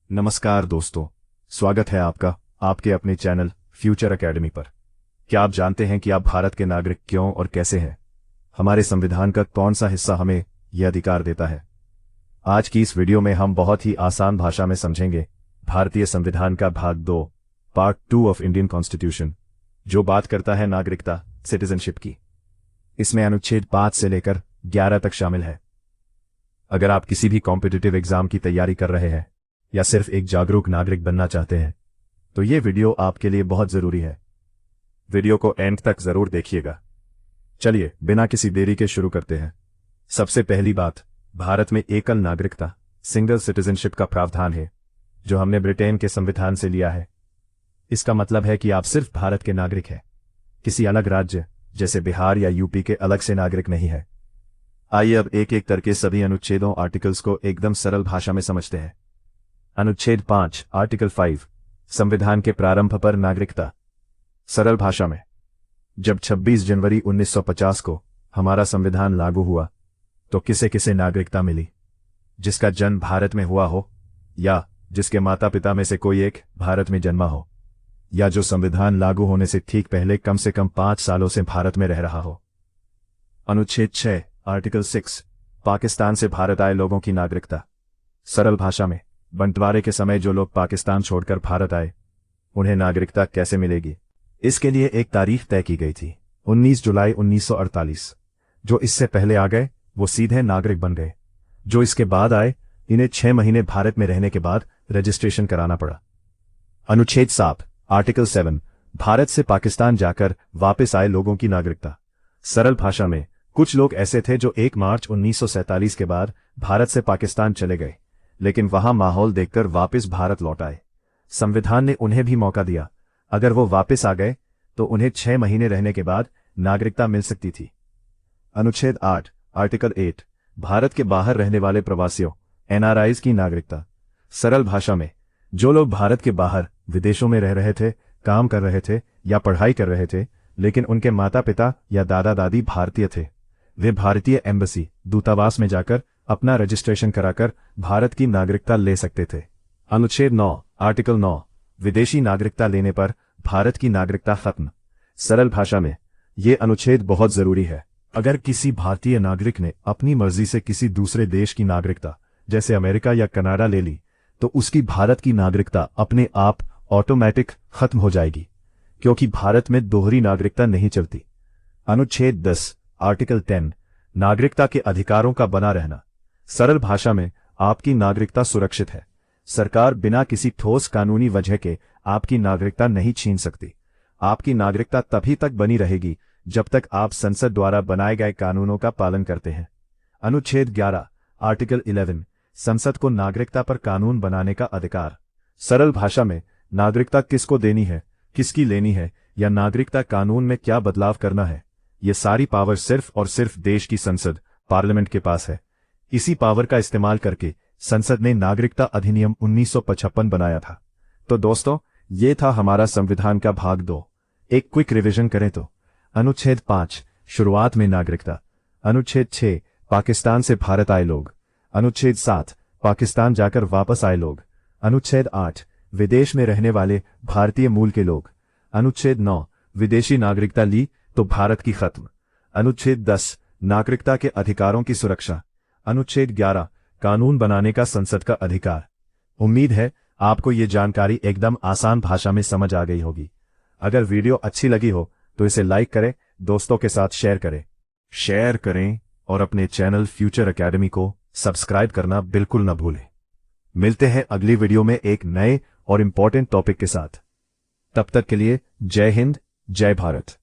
नमस्कार दोस्तों, स्वागत है आपका आपके अपने चैनल फ्यूचर एकेडमी पर। क्या आप जानते हैं कि आप भारत के नागरिक क्यों और कैसे हैं? हमारे संविधान का कौन सा हिस्सा हमें यह अधिकार देता है? आज की इस वीडियो में हम बहुत ही आसान भाषा में समझेंगे भारतीय संविधान का भाग 2 पार्ट 2 ऑफ इंडियन कॉन्स्टिट्यूशन, जो बात करता है नागरिकता सिटीजनशिप की। इसमें अनुच्छेद 5 से लेकर 11 तक शामिल है। अगर आप किसी भी कॉम्पिटिटिव एग्जाम की तैयारी कर रहे हैं या सिर्फ एक जागरूक नागरिक बनना चाहते हैं तो ये वीडियो आपके लिए बहुत जरूरी है। वीडियो को एंड तक जरूर देखिएगा। चलिए बिना किसी देरी के शुरू करते हैं। सबसे पहली बात, भारत में एकल नागरिकता सिंगल सिटीजनशिप का प्रावधान है, जो हमने ब्रिटेन के संविधान से लिया है। इसका मतलब है कि आप सिर्फ भारत के नागरिक हैं, किसी अलग राज्य जैसे बिहार या यूपी के अलग से नागरिक नहीं है। आइए अब एक एक करके सभी अनुच्छेदों आर्टिकल्स को एकदम सरल भाषा में समझते हैं। अनुच्छेद 5 आर्टिकल 5 संविधान के प्रारंभ पर नागरिकता। सरल भाषा में, जब 26 जनवरी 1950 को हमारा संविधान लागू हुआ तो किसे किसे नागरिकता मिली? जिसका जन्म भारत में हुआ हो, या जिसके माता पिता में से कोई एक भारत में जन्मा हो, या जो संविधान लागू होने से ठीक पहले कम से कम 5 सालों से भारत में रह रहा हो। अनुच्छेद 6 आर्टिकल 6 पाकिस्तान से भारत आए लोगों की नागरिकता। सरल भाषा में, बंटवारे के समय जो लोग पाकिस्तान छोड़कर भारत आए उन्हें नागरिकता कैसे मिलेगी? इसके लिए एक तारीख तय की गई थी, 19 जुलाई 1948। जो इससे पहले आ गए वो सीधे नागरिक बन गए। जो इसके बाद आए इन्हें 6 महीने भारत में रहने के बाद रजिस्ट्रेशन कराना पड़ा। अनुच्छेद 7 आर्टिकल 7 भारत से पाकिस्तान जाकर वापस आए लोगों की नागरिकता। सरल भाषा में, कुछ लोग ऐसे थे जो 1 मार्च 1947 के बाद भारत से पाकिस्तान चले गए, लेकिन वहां माहौल देखकर वापस भारत लौट आए। संविधान ने उन्हें भी मौका दिया, अगर वो वापस आ गए तो उन्हें 6 महीने रहने के बाद नागरिकता मिल सकती थी। अनुच्छेद 8 आर्टिकल 8 भारत के बाहर रहने वाले प्रवासियों एनआरआईज की नागरिकता। सरल भाषा में, जो लोग भारत के बाहर विदेशों में रह रहे थे, काम कर रहे थे या पढ़ाई कर रहे थे, लेकिन उनके माता पिता या दादा दादी भारतीय थे, वे भारतीय एम्बेसी दूतावास में जाकर अपना रजिस्ट्रेशन कराकर भारत की नागरिकता ले सकते थे। अनुच्छेद 9 आर्टिकल 9 विदेशी नागरिकता लेने पर भारत की नागरिकता खत्म। सरल भाषा में, ये अनुच्छेद बहुत जरूरी है। अगर किसी भारतीय नागरिक ने अपनी मर्जी से किसी दूसरे देश की नागरिकता जैसे अमेरिका या कनाडा ले ली तो उसकी भारत की नागरिकता अपने आप ऑटोमेटिक खत्म हो जाएगी, क्योंकि भारत में दोहरी नागरिकता नहीं चलती। अनुच्छेद 10 आर्टिकल 10 नागरिकता के अधिकारों का बना रहना। सरल भाषा में, आपकी नागरिकता सुरक्षित है। सरकार बिना किसी ठोस कानूनी वजह के आपकी नागरिकता नहीं छीन सकती। आपकी नागरिकता तभी तक बनी रहेगी जब तक आप संसद द्वारा बनाए गए कानूनों का पालन करते हैं। अनुच्छेद 11 आर्टिकल 11 संसद को नागरिकता पर कानून बनाने का अधिकार। सरल भाषा में, नागरिकता किसको देनी है, किसकी लेनी है, या नागरिकता कानून में क्या बदलाव करना है, ये सारी पावर सिर्फ और सिर्फ देश की संसद पार्लियामेंट के पास है। इसी पावर का इस्तेमाल करके संसद ने नागरिकता अधिनियम 1955 बनाया था। तो दोस्तों, ये था हमारा संविधान का भाग 2। एक क्विक रिवीजन करें तो, अनुच्छेद 5 शुरुआत में नागरिकता। अनुच्छेद 6 पाकिस्तान से भारत आए लोग। अनुच्छेद 7 पाकिस्तान जाकर वापस आए लोग। अनुच्छेद 8 विदेश में रहने वाले भारतीय मूल के लोग। अनुच्छेद 9 विदेशी नागरिकता ली तो भारत की खत्म। अनुच्छेद 10 नागरिकता के अधिकारों की सुरक्षा। अनुच्छेद 11 कानून बनाने का संसद का अधिकार। उम्मीद है आपको ये जानकारी एकदम आसान भाषा में समझ आ गई होगी। अगर वीडियो अच्छी लगी हो तो इसे लाइक करें, दोस्तों के साथ शेयर करें और अपने चैनल फ्यूचर एकेडमी को सब्सक्राइब करना बिल्कुल न भूलें। मिलते हैं अगली वीडियो में एक नए और इंपॉर्टेंट टॉपिक के साथ। तब तक के लिए जय हिंद, जय भारत।